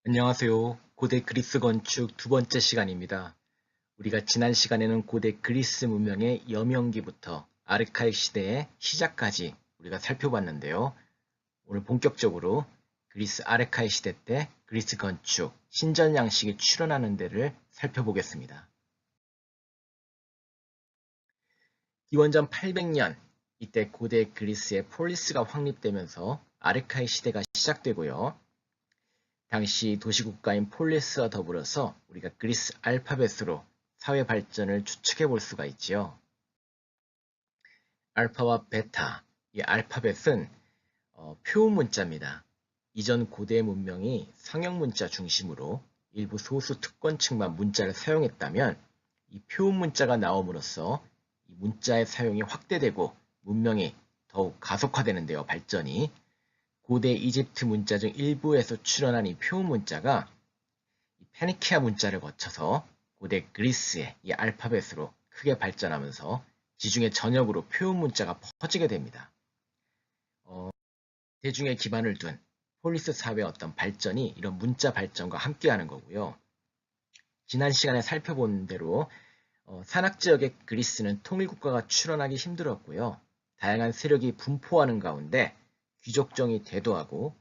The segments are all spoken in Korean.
안녕하세요. 고대 그리스 건축 두 번째 시간입니다. 우리가 지난 시간에는 고대 그리스 문명의 여명기부터 아르카익 시대의 시작까지 우리가 살펴봤는데요. 오늘 본격적으로 그리스 아르카익 시대 때 그리스 건축, 신전 양식이 출현하는 데를 살펴보겠습니다. 기원전 800년, 이때 고대 그리스의 폴리스가 확립되면서 아르카익 시대가 시작되고요. 당시 도시국가인 폴리스와 더불어서 우리가 그리스 알파벳으로 사회 발전을 추측해 볼 수가 있지요. 알파와 베타, 이 알파벳은 표음 문자입니다. 이전 고대 문명이 상형 문자 중심으로 일부 소수 특권층만 문자를 사용했다면 이 표음 문자가 나옴으로써 이 문자의 사용이 확대되고 문명이 더욱 가속화되는데요, 발전이. 고대 이집트 문자 중 일부에서 출현한 이 표음 문자가 페니키아 문자를 거쳐서 고대 그리스의 이 알파벳으로 크게 발전하면서 지중해 전역으로 표음 문자가 퍼지게 됩니다. 대중의 기반을 둔 폴리스 사회의 어떤 발전이 이런 문자 발전과 함께하는 거고요. 지난 시간에 살펴본 대로 산악 지역의 그리스는 통일국가가 출현하기 힘들었고요. 다양한 세력이 분포하는 가운데 귀족정이 대도하고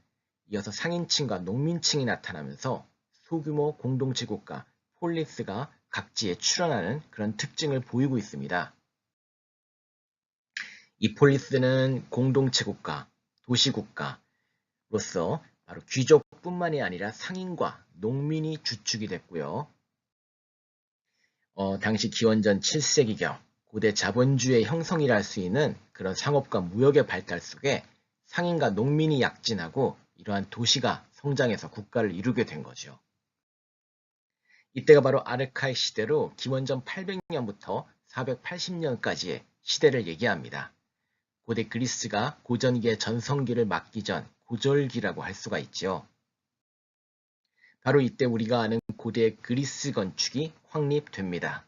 이어서 상인층과 농민층이 나타나면서 소규모 공동체 국가 폴리스가 각지에 출현하는 그런 특징을 보이고 있습니다. 이 폴리스는 공동체 국가, 도시국가로서 바로 귀족뿐만이 아니라 상인과 농민이 주축이 됐고요. 당시 기원전 7세기경 고대 자본주의의 형성이라 할 수 있는 그런 상업과 무역의 발달 속에 상인과 농민이 약진하고 이러한 도시가 성장해서 국가를 이루게 된 거죠. 이때가 바로 아르카익 시대로 기원전 800년부터 480년까지의 시대를 얘기합니다. 고대 그리스가 고전기의 전성기를 맞기 전 고절기라고 할 수가 있죠. 바로 이때 우리가 아는 고대 그리스 건축이 확립됩니다.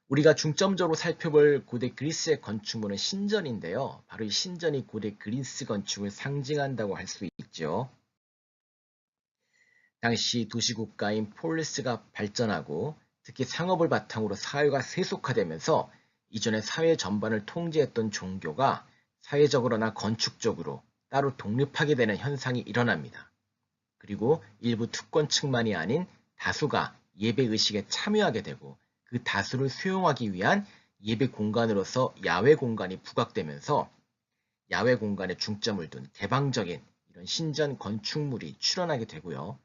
우리가 중점적으로 살펴볼 고대 그리스의 건축물은 신전인데요. 바로 이 신전이 고대 그리스 건축을 상징한다고 할 수 있죠. 당시 도시국가인 폴리스가 발전하고 특히 상업을 바탕으로 사회가 세속화되면서 이전의 사회 전반을 통제했던 종교가 사회적으로나 건축적으로 따로 독립하게 되는 현상이 일어납니다. 그리고 일부 특권층만이 아닌 다수가 예배의식에 참여하게 되고 그 다수를 수용하기 위한 예배 공간으로서 야외 공간이 부각되면서 야외 공간에 중점을 둔 개방적인 이런 신전 건축물이 출현하게 되고요.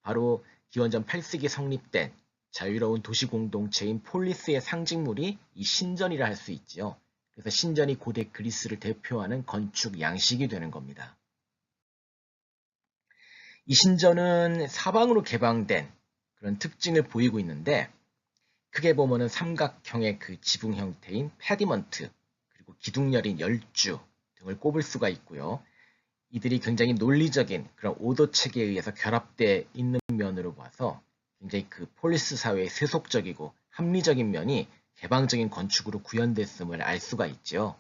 바로 기원전 8세기 성립된 자유로운 도시 공동체인 폴리스의 상징물이 이 신전이라 할 수 있지요. 그래서 신전이 고대 그리스를 대표하는 건축 양식이 되는 겁니다. 이 신전은 사방으로 개방된 그런 특징을 보이고 있는데 크게 보면은 삼각형의 그 지붕 형태인 페디먼트, 그리고 기둥열인 열주 등을 꼽을 수가 있고요. 이들이 굉장히 논리적인 그런 오도 체계에 의해서 결합되어 있는 면으로 봐서 굉장히 그 폴리스 사회의 세속적이고 합리적인 면이 개방적인 건축으로 구현됐음을 알 수가 있죠.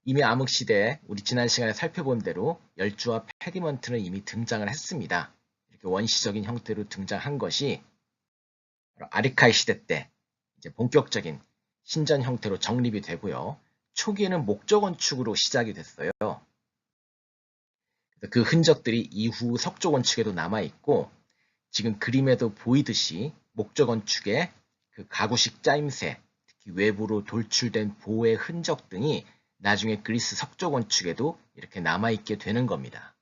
이미 암흑시대에 우리 지난 시간에 살펴본 대로 열주와 페디먼트는 이미 등장을 했습니다. 이렇게 원시적인 형태로 등장한 것이 아르카이 시대 때 이제 본격적인 신전 형태로 정립이 되고요. 초기에는 목조 건축으로 시작이 됐어요. 그 흔적들이 이후 석조 건축에도 남아있고 지금 그림에도 보이듯이 목조 건축의 그 가구식 짜임새, 특히 외부로 돌출된 보의 흔적 등이 나중에 그리스 석조 건축에도 이렇게 남아있게 되는 겁니다.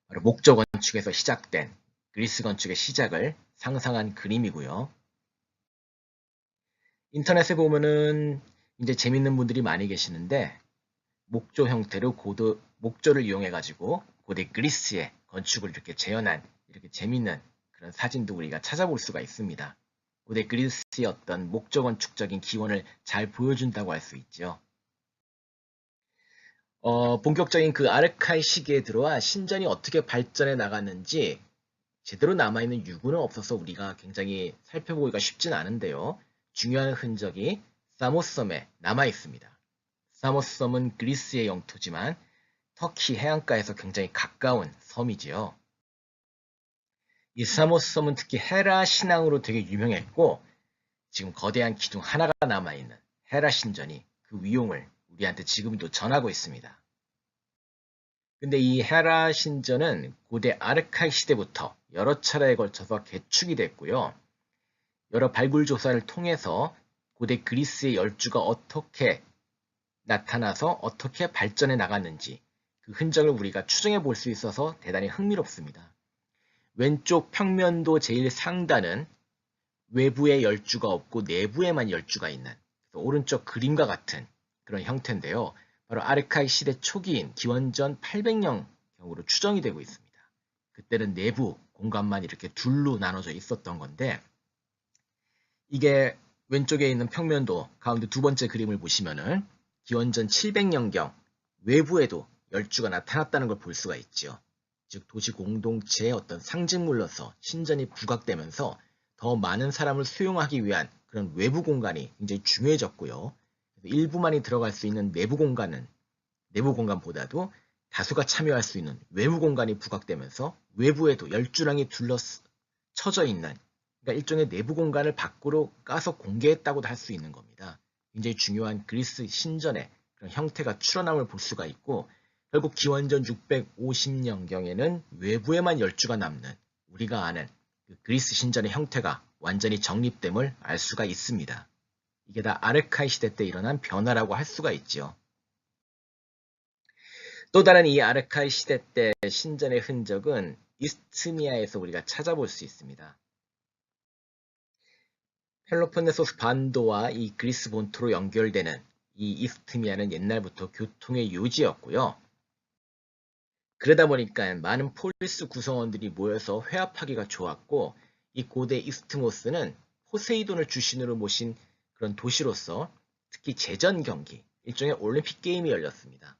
바로 목조 건축에서 시작된 그리스 건축의 시작을 상상한 그림이고요. 인터넷에 보면은 이제 재밌는 분들이 많이 계시는데 목조 형태로 목조를 이용해가지고 고대 그리스의 건축을 이렇게 재현한 이렇게 재밌는 그런 사진도 우리가 찾아볼 수가 있습니다. 고대 그리스의 어떤 목조 건축적인 기원을 잘 보여준다고 할 수 있죠. 본격적인 그 아르카이 시기에 들어와 신전이 어떻게 발전해 나갔는지 제대로 남아있는 유구는 없어서 우리가 굉장히 살펴보기가 쉽진 않은데요. 중요한 흔적이 사모섬에 남아있습니다. 사모섬은 그리스의 영토지만 터키 해안가에서 굉장히 가까운 섬이지요. 이 사모스 섬은 특히 헤라 신앙으로 되게 유명했고 지금 거대한 기둥 하나가 남아있는 헤라 신전이 그 위용을 우리한테 지금도 전하고 있습니다. 근데 이 헤라 신전은 고대 아르카이 시대부터 여러 차례에 걸쳐서 개축이 됐고요. 여러 발굴 조사를 통해서 고대 그리스의 열주가 어떻게 나타나서 어떻게 발전해 나갔는지 그 흔적을 우리가 추정해 볼 수 있어서 대단히 흥미롭습니다. 왼쪽 평면도 제일 상단은 외부에 열주가 없고 내부에만 열주가 있는 오른쪽 그림과 같은 그런 형태인데요. 바로 아르카이 시대 초기인 기원전 800년경으로 추정이 되고 있습니다. 그때는 내부 공간만 이렇게 둘로 나눠져 있었던 건데 이게 왼쪽에 있는 평면도 가운데 두 번째 그림을 보시면은 기원전 700년경 외부에도 열주가 나타났다는 걸 볼 수가 있죠. 즉 도시 공동체의 어떤 상징물로서 신전이 부각되면서 더 많은 사람을 수용하기 위한 그런 외부 공간이 굉장히 중요해졌고요. 일부만이 들어갈 수 있는 내부 공간보다도 다수가 참여할 수 있는 외부 공간이 부각되면서 외부에도 열주랑이 둘러쳐져 있는 그러니까 일종의 내부 공간을 밖으로 까서 공개했다고도 할 수 있는 겁니다. 굉장히 중요한 그리스 신전의 그런 형태가 출현함을 볼 수가 있고 결국 기원전 650년경에는 외부에만 열주가 남는 우리가 아는 그 그리스 신전의 형태가 완전히 정립됨을 알 수가 있습니다. 이게 다 아르카이 시대 때 일어난 변화라고 할 수가 있죠. 또 다른 이 아르카이 시대 때 신전의 흔적은 이스트미아에서 우리가 찾아볼 수 있습니다. 펠로폰네소스 반도와 이 그리스 본토로 연결되는 이 이스트미아는 옛날부터 교통의 요지였고요. 그러다 보니까 많은 폴리스 구성원들이 모여서 회합하기가 좋았고 이 고대 이스트모스는 포세이돈을 주신으로 모신 그런 도시로서 특히 제전 경기, 일종의 올림픽 게임이 열렸습니다.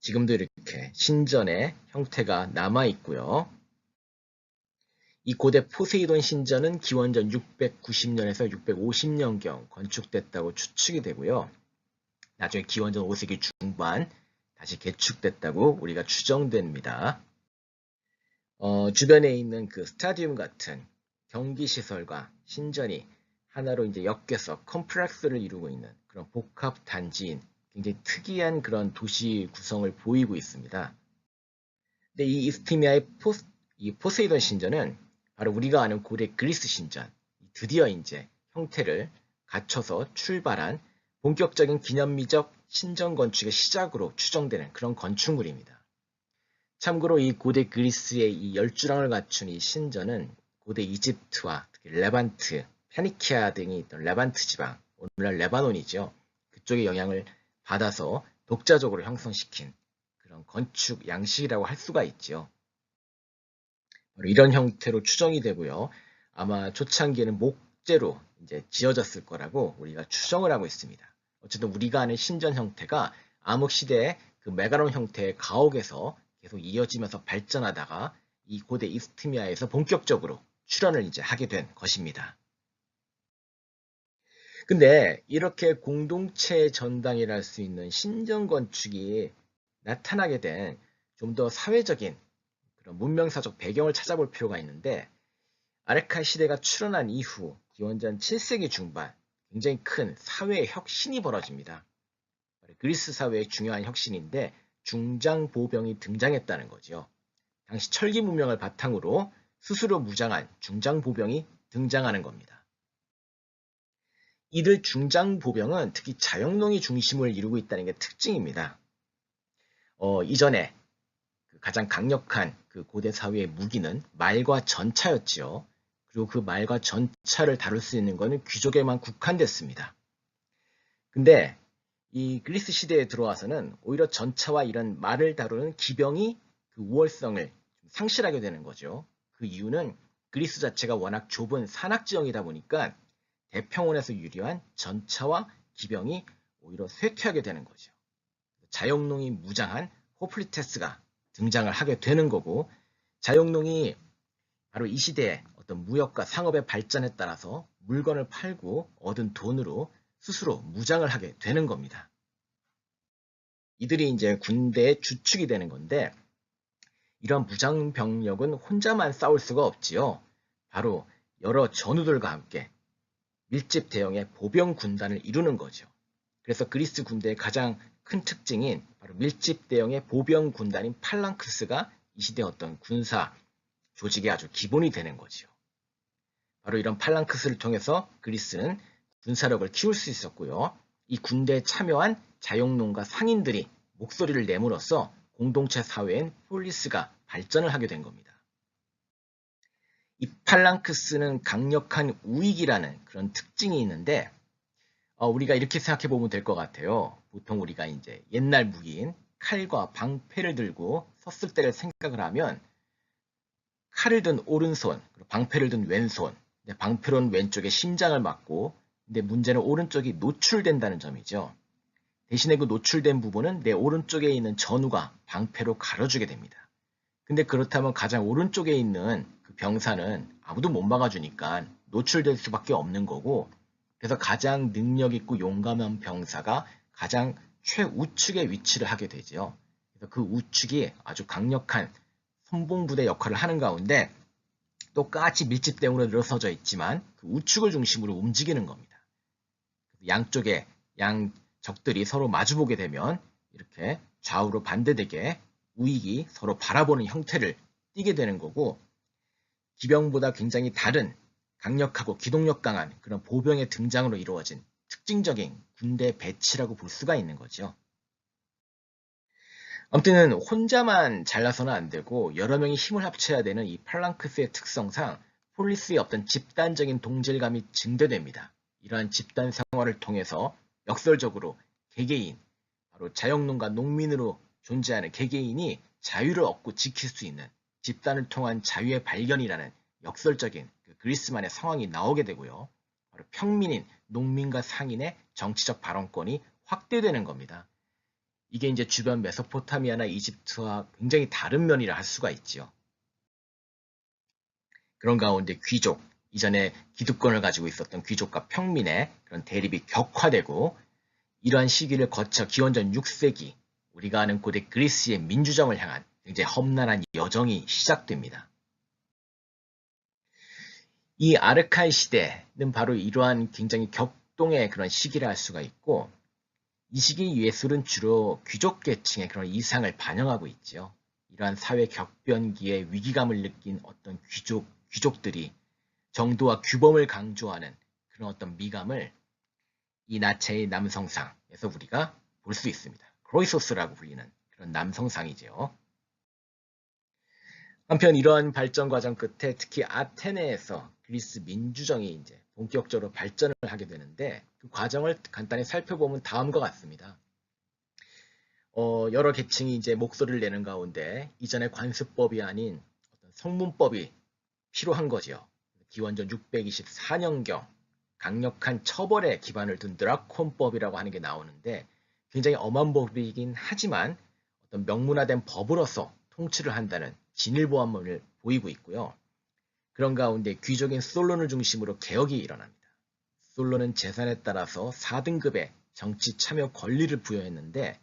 지금도 이렇게 신전의 형태가 남아있고요. 이 고대 포세이돈 신전은 기원전 690년에서 650년경 건축됐다고 추측이 되고요. 나중에 기원전 5세기 중반 다시 개축됐다고 우리가 추정됩니다. 주변에 있는 그 스타디움 같은 경기시설과 신전이 하나로 이제 엮여서 컴플렉스를 이루고 있는 그런 복합 단지인 굉장히 특이한 그런 도시 구성을 보이고 있습니다. 근데 이 이스티미아의 포세이돈 신전은 바로 우리가 아는 고대 그리스 신전, 드디어 이제 형태를 갖춰서 출발한 본격적인 기념미적 신전 건축의 시작으로 추정되는 그런 건축물입니다. 참고로 이 고대 그리스의 이 열주랑을 갖춘 이 신전은 고대 이집트와 특히 레반트, 페니키아 등이 있던 레반트 지방, 오늘날 레바논이죠. 그쪽의 영향을 받아서 독자적으로 형성시킨 그런 건축 양식이라고 할 수가 있죠. 이런 형태로 추정이 되고요. 아마 초창기에는 목재로 이제 지어졌을 거라고 우리가 추정을 하고 있습니다. 어쨌든 우리가 아는 신전 형태가 암흑시대의 그 메가론 형태의 가옥에서 계속 이어지면서 발전하다가 이 고대 이스트미아에서 본격적으로 출현을 이제 하게 된 것입니다. 근데 이렇게 공동체 전당이라 할 수 있는 신전 건축이 나타나게 된 좀 더 사회적인 그런 문명사적 배경을 찾아볼 필요가 있는데 아르카이 시대가 출현한 이후 기원전 7세기 중반 굉장히 큰 사회의 혁신이 벌어집니다. 그리스 사회의 중요한 혁신인데 중장보병이 등장했다는 거죠. 당시 철기 문명을 바탕으로 스스로 무장한 중장보병이 등장하는 겁니다. 이들 중장보병은 특히 자영농이 중심을 이루고 있다는 게 특징입니다. 이전에 가장 강력한 그 고대 사회의 무기는 말과 전차였지요. 그리고 그 말과 전차를 다룰 수 있는 것은 귀족에만 국한됐습니다. 근데 이 그리스 시대에 들어와서는 오히려 전차와 이런 말을 다루는 기병이 그 우월성을 상실하게 되는 거죠. 그 이유는 그리스 자체가 워낙 좁은 산악지형이다 보니까 대평원에서 유리한 전차와 기병이 오히려 쇠퇴하게 되는 거죠. 자영농이 무장한 호플리테스가 등장을 하게 되는 거고 자영농이 바로 이 시대의 어떤 무역과 상업의 발전에 따라서 물건을 팔고 얻은 돈으로 스스로 무장을 하게 되는 겁니다. 이들이 이제 군대의 주축이 되는 건데 이런 무장 병력은 혼자만 싸울 수가 없지요. 바로 여러 전우들과 함께 밀집 대형의 보병 군단을 이루는 거죠. 그래서 그리스 군대의 가장 큰 특징인 바로 밀집 대형의 보병 군단인 팔랑크스가 이 시대 어떤 군사 조직의 아주 기본이 되는 거죠. 바로 이런 팔랑크스를 통해서 그리스는 군사력을 키울 수 있었고요. 이 군대에 참여한 자영농가 상인들이 목소리를 내므로써 공동체 사회인 폴리스가 발전을 하게 된 겁니다. 이 팔랑크스는 강력한 우익이라는 그런 특징이 있는데 우리가 이렇게 생각해 보면 될 것 같아요. 보통 우리가 이제 옛날 무기인 칼과 방패를 들고 섰을 때를 생각을 하면 칼을 든 오른손, 방패를 든 왼손, 방패로는 왼쪽에 심장을 맞고 근데 문제는 오른쪽이 노출된다는 점이죠. 대신에 그 노출된 부분은 내 오른쪽에 있는 전우가 방패로 가려주게 됩니다. 근데 그렇다면 가장 오른쪽에 있는 그 병사는 아무도 못 막아주니까 노출될 수밖에 없는 거고 그래서 가장 능력 있고 용감한 병사가 가장 최우측에 위치를 하게 되죠. 그래서 그 우측이 아주 강력한 선봉부대 역할을 하는 가운데 똑같이 밀집대으로 늘어서져 있지만 그 우측을 중심으로 움직이는 겁니다. 양쪽에 양 적들이 서로 마주보게 되면 이렇게 좌우로 반대되게 우익이 서로 바라보는 형태를 띠게 되는 거고 기병보다 굉장히 다른 강력하고 기동력 강한 그런 보병의 등장으로 이루어진 특징적인 군대 배치라고 볼 수가 있는 거죠. 아무튼 혼자만 잘나서는 안 되고 여러 명이 힘을 합쳐야 되는 이 팔랑크스의 특성상 폴리스의 어떤 집단적인 동질감이 증대됩니다. 이러한 집단 생활을 통해서 역설적으로 개개인, 바로 자영농가 농민으로 존재하는 개개인이 자유를 얻고 지킬 수 있는 집단을 통한 자유의 발견이라는 역설적인 그리스만의 상황이 나오게 되고요. 바로 평민인 농민과 상인의 정치적 발언권이 확대되는 겁니다. 이게 이제 주변 메소포타미아나 이집트와 굉장히 다른 면이라 할 수가 있지요. 그런 가운데 귀족, 이전에 기득권을 가지고 있었던 귀족과 평민의 그런 대립이 격화되고 이러한 시기를 거쳐 기원전 6세기 우리가 아는 고대 그리스의 민주정을 향한 굉장히 험난한 여정이 시작됩니다. 이 아르카이 시대는 바로 이러한 굉장히 격동의 그런 시기를 할 수가 있고 이 시기 예술은 주로 귀족 계층의 그런 이상을 반영하고 있죠. 이러한 사회 격변기에 위기감을 느낀 어떤 귀족들이 정도와 규범을 강조하는 그런 어떤 미감을 이 나체의 남성상에서 우리가 볼 수 있습니다. 크로이소스라고 불리는 그런 남성상이죠. 한편 이러한 발전 과정 끝에 특히 아테네에서 그리스 민주정이 이제 본격적으로 발전을 하게 되는데 그 과정을 간단히 살펴보면 다음과 같습니다. 여러 계층이 이제 목소리를 내는 가운데 이전의 관습법이 아닌 어떤 성문법이 필요한 거죠. 기원전 624년경 강력한 처벌에 기반을 둔 드라콘법이라고 하는 게 나오는데 굉장히 엄한 법이긴 하지만 어떤 명문화된 법으로서 통치를 한다는 진일보함을 보이고 있고요. 그런 가운데 귀족인 솔론을 중심으로 개혁이 일어납니다. 솔론은 재산에 따라서 4등급의 정치 참여 권리를 부여했는데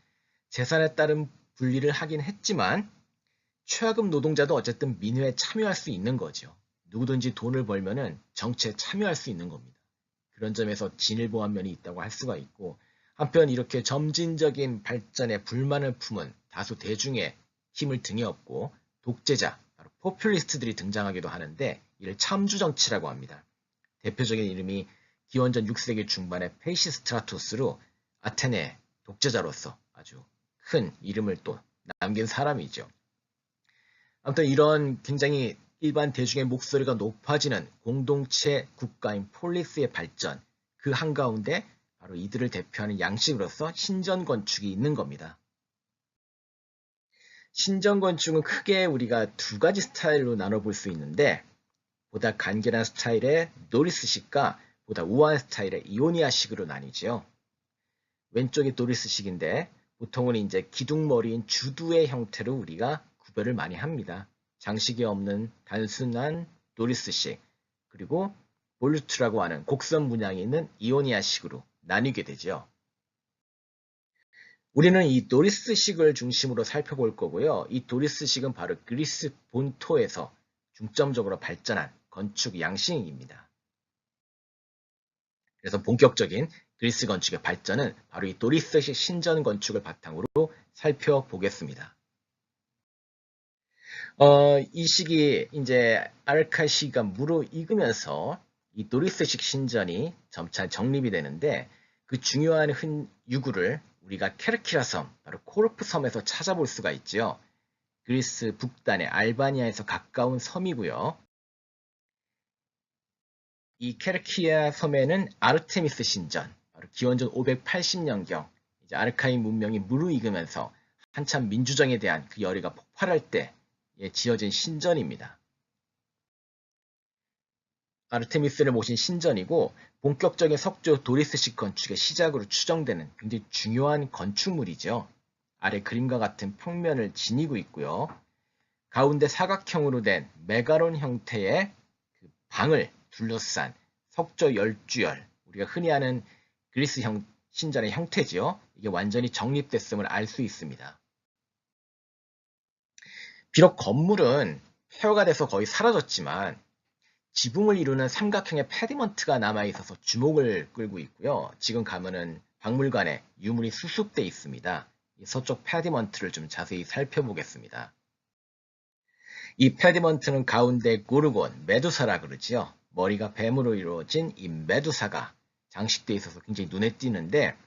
재산에 따른 분리를 하긴 했지만 최하급 노동자도 어쨌든 민회에 참여할 수 있는 거죠. 누구든지 돈을 벌면은 정치에 참여할 수 있는 겁니다. 그런 점에서 진일보한 면이 있다고 할 수가 있고 한편 이렇게 점진적인 발전에 불만을 품은 다수 대중의 힘을 등에 업고 독재자, 바로 포퓰리스트들이 등장하기도 하는데 이를 참주정치라고 합니다. 대표적인 이름이 기원전 6세기 중반의 페이시스트라토스로 아테네 독재자로서 아주 큰 이름을 또 남긴 사람이죠. 아무튼 이런 굉장히 일반 대중의 목소리가 높아지는 공동체 국가인 폴리스의 발전, 그 한가운데 바로 이들을 대표하는 양식으로서 신전건축이 있는 겁니다. 신전건축은 크게 우리가 두 가지 스타일로 나눠볼 수 있는데 보다 간결한 스타일의 도리스식과 보다 우아한 스타일의 이오니아식으로 나뉘죠. 왼쪽이 도리스식인데 보통은 이제 기둥머리인 주두의 형태로 우리가 구별을 많이 합니다. 장식이 없는 단순한 도리스식 그리고 볼루트라고 하는 곡선 문양이 있는 이오니아식으로 나뉘게 되죠. 우리는 이 도리스식을 중심으로 살펴볼 거고요. 이 도리스식은 바로 그리스 본토에서 중점적으로 발전한 건축 양식입니다. 그래서 본격적인 그리스 건축의 발전은 바로 이 도리스식 신전 건축을 바탕으로 살펴보겠습니다. 이 시기 이제 아르카이 시기가 무르익으면서 이 도리스식 신전이 점차 정립이 되는데 그 중요한 유구를 우리가 케르키라 섬, 바로 코르프 섬에서 찾아볼 수가 있죠. 그리스 북단의 알바니아에서 가까운 섬이고요. 이 케르키아 섬에는 아르테미스 신전, 바로 기원전 580년경 이제 아르카이 문명이 무르익으면서 한참 민주정에 대한 그 열의가 폭발할 때 지어진 신전입니다. 아르테미스를 모신 신전이고 본격적인 석조 도리스식 건축의 시작으로 추정되는 굉장히 중요한 건축물이죠. 아래 그림과 같은 평면을 지니고 있고요. 가운데 사각형으로 된 메가론 형태의 그 방을 둘러싼 석조 열주열, 우리가 흔히 아는 그리스 신전의 형태지요. 이게 완전히 정립됐음을 알 수 있습니다. 비록 건물은 폐허가 돼서 거의 사라졌지만 지붕을 이루는 삼각형의 페디먼트가 남아있어서 주목을 끌고 있고요. 지금 가면은 박물관에 유물이 수습되어 있습니다. 이 서쪽 페디먼트를 좀 자세히 살펴보겠습니다. 이 페디먼트는 가운데 고르곤, 메두사라 그러지요. 머리가 뱀으로 이루어진 이 메두사가 장식되어 있어서 굉장히 눈에 띄는데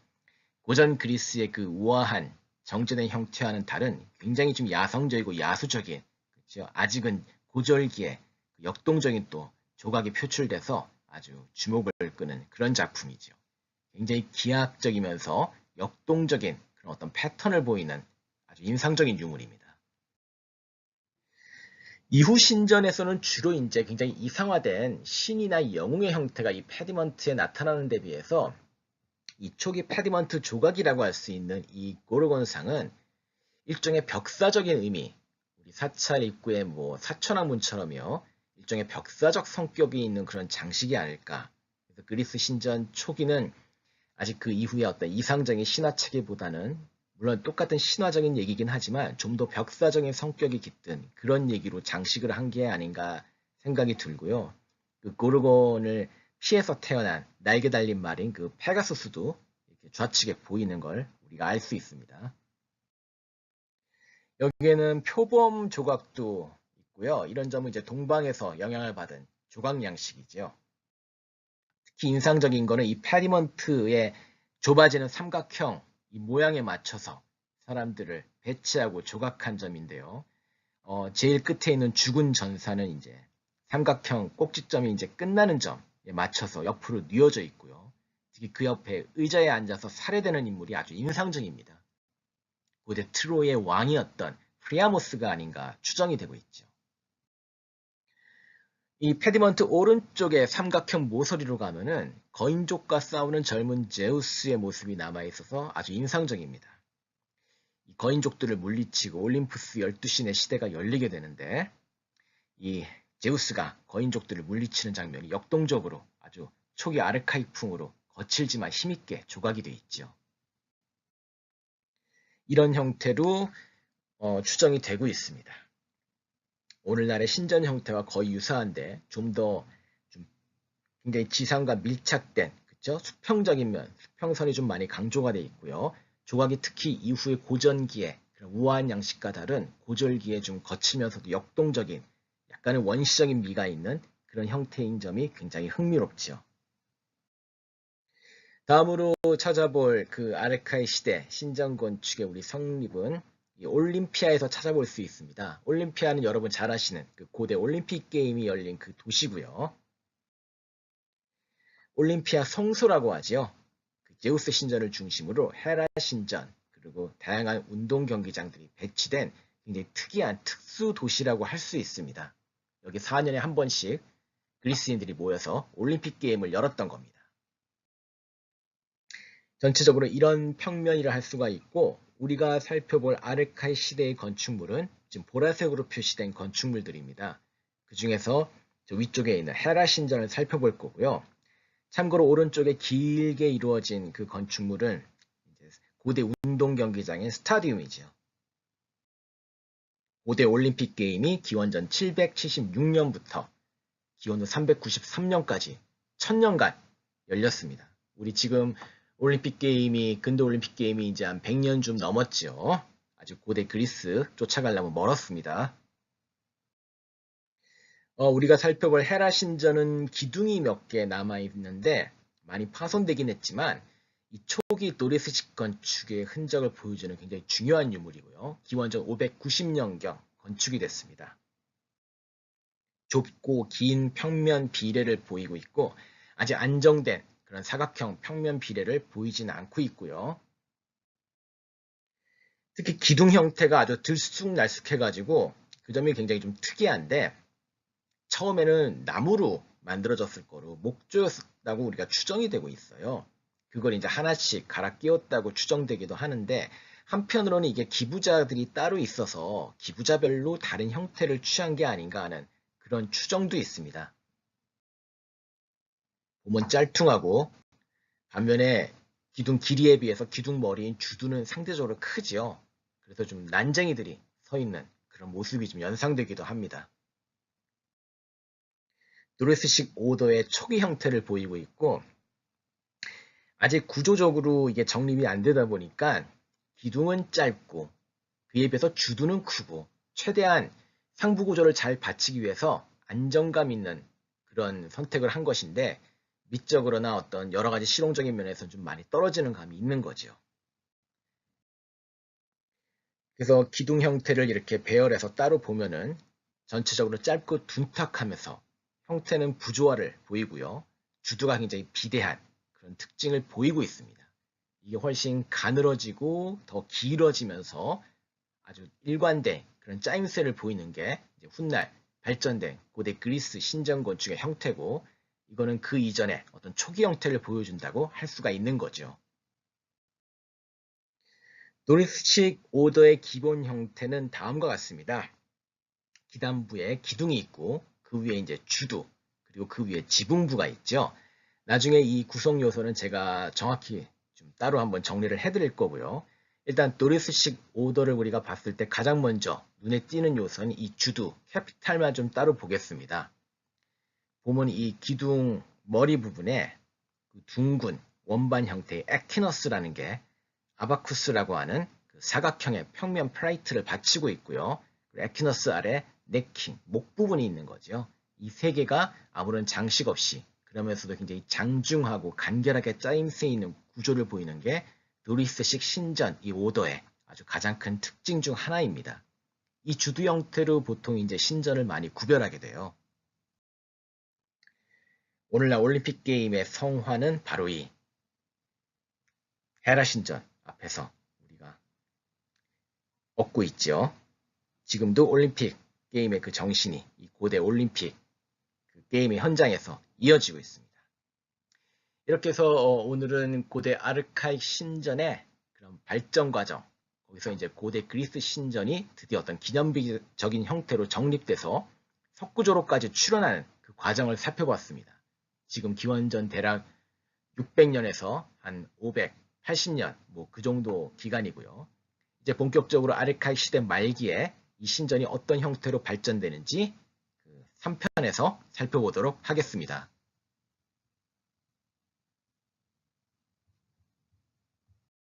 고전 그리스의 그 우아한 정제된 형태와는 다른 굉장히 좀 야성적이고 야수적인, 그렇죠? 아직은 고절기에 역동적인 또 조각이 표출돼서 아주 주목을 끄는 그런 작품이죠. 굉장히 기하학적이면서 역동적인 그런 어떤 패턴을 보이는 아주 인상적인 유물입니다. 이후 신전에서는 주로 이제 굉장히 이상화된 신이나 영웅의 형태가 이 페디먼트에 나타나는 데 비해서 이 초기 페디먼트 조각이라고 할 수 있는 이 고르곤상은 일종의 벽사적인 의미, 우리 사찰 입구의 뭐 사천왕문처럼요, 일종의 벽사적 성격이 있는 그런 장식이 아닐까. 그래서 그리스 신전 초기는 아직 그 이후에 어떤 이상적인 신화 체계보다는 물론 똑같은 신화적인 얘기긴 하지만 좀 더 벽사적인 성격이 깃든 그런 얘기로 장식을 한 게 아닌가 생각이 들고요. 그 고르곤을 피해서 태어난 날개 달린 말인 그 페가수스도 이렇게 좌측에 보이는 걸 우리가 알 수 있습니다. 여기에는 표범 조각도 있고요. 이런 점은 이제 동방에서 영향을 받은 조각 양식이죠. 특히 인상적인 거는 이 페리먼트의 좁아지는 삼각형 이 모양에 맞춰서 사람들을 배치하고 조각한 점인데요. 제일 끝에 있는 죽은 전사는 이제 삼각형 꼭지점이 이제 끝나는 점에 맞춰서 옆으로 뉘어져 있고요. 특히 그 옆에 의자에 앉아서 살해되는 인물이 아주 인상적입니다. 고대 트로이의 왕이었던 프리아모스가 아닌가 추정이 되고 있죠. 이 페디먼트 오른쪽에 삼각형 모서리로 가면은 거인족과 싸우는 젊은 제우스의 모습이 남아있어서 아주 인상적입니다. 이 거인족들을 물리치고 올림푸스 12신의 시대가 열리게 되는데 이 제우스가 거인족들을 물리치는 장면이 역동적으로 아주 초기 아르카이풍으로 거칠지만 힘있게 조각이 되어 있죠. 이런 형태로 추정이 되고 있습니다. 오늘날의 신전 형태와 거의 유사한데 좀 더 굉장히 지상과 밀착된, 그쵸? 수평적인 면, 수평선이 좀 많이 강조가 되어 있고요. 조각이 특히 이후의 고전기에 그런 우아한 양식과 다른 고절기에 좀 거치면서도 역동적인 약간의 원시적인 미가 있는 그런 형태인 점이 굉장히 흥미롭죠. 다음으로 찾아볼 그 아르카이 시대 신전 건축의 우리 성립은 이 올림피아에서 찾아볼 수 있습니다. 올림피아는 여러분 잘 아시는 그 고대 올림픽 게임이 열린 그 도시고요. 올림피아 성소라고 하지요. 그 제우스 신전을 중심으로 헤라 신전 그리고 다양한 운동 경기장들이 배치된 굉장히 특이한 특수 도시라고 할 수 있습니다. 여기 4년에 한 번씩 그리스인들이 모여서 올림픽 게임을 열었던 겁니다. 전체적으로 이런 평면이라 할 수가 있고 우리가 살펴볼 아르카이 시대의 건축물은 지금 보라색으로 표시된 건축물들입니다. 그 중에서 저 위쪽에 있는 헤라 신전을 살펴볼 거고요. 참고로 오른쪽에 길게 이루어진 그 건축물은 고대 운동 경기장인 스타디움이죠. 고대 올림픽 게임이 기원전 776년부터 기원후 393년까지 1000년간 열렸습니다. 우리 지금 올림픽 게임이, 근대 올림픽 게임이 이제 한 100년 좀 넘었죠. 아주 고대 그리스 쫓아가려면 멀었습니다. 우리가 살펴볼 헤라 신전은 기둥이 몇 개 남아있는데 많이 파손되긴 했지만 이 초기 도리스식 건축의 흔적을 보여주는 굉장히 중요한 유물이고요. 기원전 590년경 건축이 됐습니다. 좁고 긴 평면 비례를 보이고 있고 아직 안정된 그런 사각형 평면 비례를 보이지는 않고 있고요. 특히 기둥 형태가 아주 들쑥날쑥해가지고 그 점이 굉장히 좀 특이한데 처음에는 나무로 만들어졌을 거로 목조였다고 우리가 추정이 되고 있어요. 그걸 이제 하나씩 갈아 끼웠다고 추정되기도 하는데 한편으로는 이게 기부자들이 따로 있어서 기부자별로 다른 형태를 취한 게 아닌가 하는 그런 추정도 있습니다. 몸은 짤퉁하고 반면에 기둥 길이에 비해서 기둥 머리인 주두는 상대적으로 크지요. 그래서 좀 난쟁이들이 서 있는 그런 모습이 좀 연상되기도 합니다. 도레스식 오더의 초기 형태를 보이고 있고 아직 구조적으로 이게 정립이 안 되다 보니까 기둥은 짧고 그에 비해서 주두는 크고 최대한 상부 구조를 잘 받치기 위해서 안정감 있는 그런 선택을 한 것인데 미적으로나 어떤 여러 가지 실용적인 면에서 좀 많이 떨어지는 감이 있는 거죠. 그래서 기둥 형태를 이렇게 배열해서 따로 보면은 전체적으로 짧고 둔탁하면서 형태는 부조화를 보이고요. 주두가 굉장히 비대한 그런 특징을 보이고 있습니다. 이게 훨씬 가늘어지고 더 길어지면서 아주 일관된 그런 짜임새를 보이는 게 이제 훗날 발전된 고대 그리스 신전 건축의 형태고 이거는 그 이전에 어떤 초기 형태를 보여준다고 할 수가 있는 거죠. 도리스식 오더의 기본 형태는 다음과 같습니다. 기단부에 기둥이 있고 그 위에 이제 주두 그리고 그 위에 지붕부가 있죠. 나중에 이 구성 요소는 제가 정확히 좀 따로 한번 정리를 해드릴 거고요. 일단 도리스식 오더를 우리가 봤을 때 가장 먼저 눈에 띄는 요소는 이 주두, 캐피탈만 좀 따로 보겠습니다. 보면 이 기둥 머리 부분에 그 둥근 원반 형태의 에퀴너스라는 게 아바쿠스라고 하는 그 사각형의 평면 플레이트를 받치고 있고요. 에퀴너스 아래 네킹, 목 부분이 있는 거죠. 이 세 개가 아무런 장식 없이 그러면서도 굉장히 장중하고 간결하게 짜임새 있는 구조를 보이는 게 도리스식 신전 이 오더의 아주 가장 큰 특징 중 하나입니다. 이 주두 형태로 보통 이제 신전을 많이 구별하게 돼요. 오늘날 올림픽 게임의 성화는 바로 이 헤라 신전 앞에서 우리가 얻고 있죠. 지금도 올림픽 게임의 그 정신이 이 고대 올림픽 그 게임의 현장에서 이어지고 있습니다. 이렇게 해서 오늘은 고대 아르카익 신전의 그런 발전 과정, 거기서 이제 고대 그리스 신전이 드디어 어떤 기념비적인 형태로 정립돼서 석구조로까지 출현하는 그 과정을 살펴봤습니다. 지금 기원전 대략 600년에서 한 580년 뭐 그 정도 기간이고요. 이제 본격적으로 아르카익 시대 말기에 이 신전이 어떤 형태로 발전되는지 그 3편에서 살펴보도록 하겠습니다.